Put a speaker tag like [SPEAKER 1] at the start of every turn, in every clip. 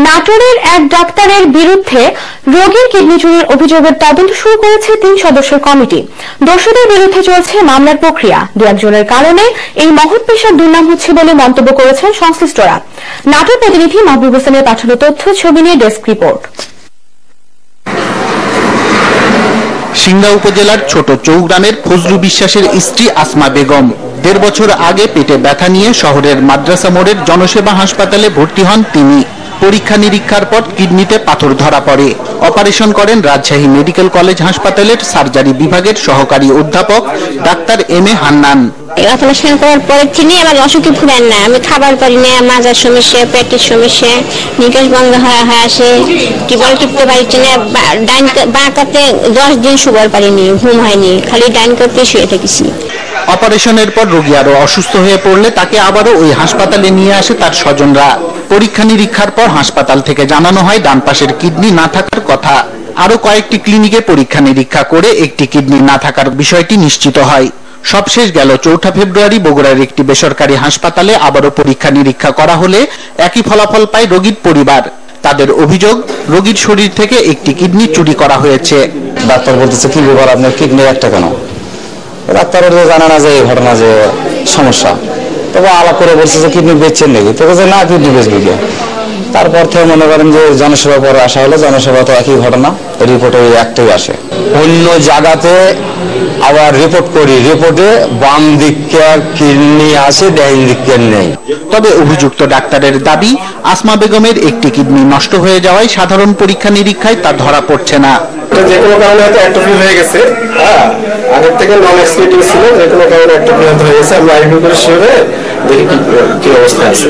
[SPEAKER 1] নাটোরের এক ডাক্তারের বিরুদ্ধে রোগীর কিডনি চুরির অভিযোগের তদন্ত শুরু করেছে 3 সদস্যের কমিটি। দোষীদের বিরুদ্ধে চলছে মামলার প্রক্রিয়া। 2-1 কারণে এই মহৎ পেশার দুর্নাম হচ্ছে বলে মন্তব্য করেছেন সংশ্লিষ্টরা। নাটোর প্রতিনিধি মাহবুব হোসেনের পাঠানো তথ্য ছবি নিয়ে ডেস্ক রিপোর্ট।
[SPEAKER 2] সিংড়া উপজেলার ছোট চৌগ্রামের ফজলু বিশ্বাসের স্ত্রী আসমা বেগম 1.5 বছর আগে পেটে ব্যথা নিয়ে শহরের মাদ্রাসা মোড়ের জনসেবা হাসপাতালে ভর্তি হন তিনি। পরীক্ষা নিরীক্ষার পর কিডনিতে পাথর ধরা পড়ে। অপারেশন করেন রাজশাহী মেডিকেল কলেজ হাসপাতালের সার্জারি বিভাগের সহকারী অধ্যাপক doctor M A Hannan.
[SPEAKER 3] Operation করার পরে তিনি আমার অসুখে ভুগেন না, আমি খাবার পারি না, মাজার সমস্যা, পেটের সমস্যা, নিকাশ বন্ধ হয়ে আসে, টিবল টিপতে পারছি না, ডাইন বাঁ কাতে 10 দিন শুবার পারিনি, ঘুম হয়নি, খালি ডাইন কাতে শুয়ে থেকেছি।
[SPEAKER 2] অপারেশনের পর রোগী আরো অসুস্থ হয়ে পড়লে তাকে আবারও ওই হাসপাতালে নিয়ে আসে তার স্বজনরা। পরীক্ষা নিরীক্ষার পর হাসপাতাল থেকে জানানো হয় ডান পাশের কিডনি না থাকার কথা। আরো কয়েকটি ক্লিনিকে পরীক্ষা নিরীক্ষা করে একটি কিডনি না থাকার বিষয়টি নিশ্চিত হয়। সবশেষ গেল 4 ফেব্রুয়ারি বগুড়ার একটি বেসরকারি হাসপাতালে আবারও পরীক্ষা নিরীক্ষা করা হলে একই ফলাফল পায় রোগীর পরিবার। তাদের অভিযোগ, রোগীর শরীর থেকে একটি কিডনি চুরি করা হয়েছে।
[SPEAKER 4] ডাক্তার বলতেছে কি ব্যাপার, আপনার কিডনি একটা কেন? ডাক্তারের জানা না যে এই ঘটনা যে সমস্যা, তবে আলাপ করে বলছে যে কিডনি বেচছেন নাকি, তো বলছে না কিডনি বেচবি কে। তারপর থেকে মনে করেন যে জনসেবা পরে আসা হলো, জনসেবা তো একই ঘটনা, রিপোর্টে একটাই আসে। অন্য জায়গাতে আবার রিপোর্ট করি, রিপোর্টে বাম দিকের কিডনি আছে, ডাইন দিকের নেই।
[SPEAKER 2] তবে অভিযুক্ত ডাক্তারের দাবি, আসমা বেগমের একটি কিডনি নষ্ট হয়ে যাওয়ায় সাধারণ পরীক্ষা নিরীক্ষায় তা ধরা পড়ছে না।
[SPEAKER 5] যে কোনো কারণে হয়তো অ্যাট্রফি হয়ে গেছে, আগের থেকে নন এক্সপ্লোরেটিভ ছিল, যে কোনো কারণে অ্যাট্রফি হয়ে গেছে। আমরা আইভি করে শিওরে দেখি কি অবস্থা আছে।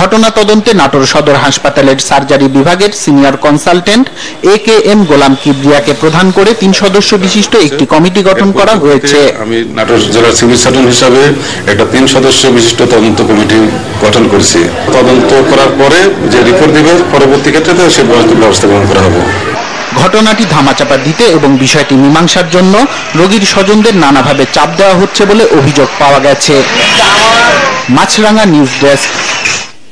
[SPEAKER 2] ঘটনা তদন্তে নাটোর সদর হাসপাতালের সার্জারি বিভাগের সিনিয়র কনসালটেন্ট AKM গোলাম কিবরিয়াকে প্রধান করে 3 সদস্য বিশিষ্ট একটি কমিটি গঠন করা হয়েছে।
[SPEAKER 6] আমি নাটোর জেলার সিভিল সার্জন হিসাবে একটা 3 সদস্য বিশিষ্ট তদন্ত কমিটি গঠন করেছি। তদন্ত করার পরে যে রিপোর্ট দিবে পরবর্তী ক্ষেত্রে সে ব্যবস্থা গ্রহণ করা হবে।
[SPEAKER 2] ঘটনাটি ধামাচাপা দিতে এবং বিষয়টি মীমাংসার জন্য রোগীর স্বজনদের নানাভাবে চাপ দেওয়া হচ্ছে বলে অভিযোগ পাওয়া গেছে। মাছরাঙ্গা নিউজ ডেস্ক।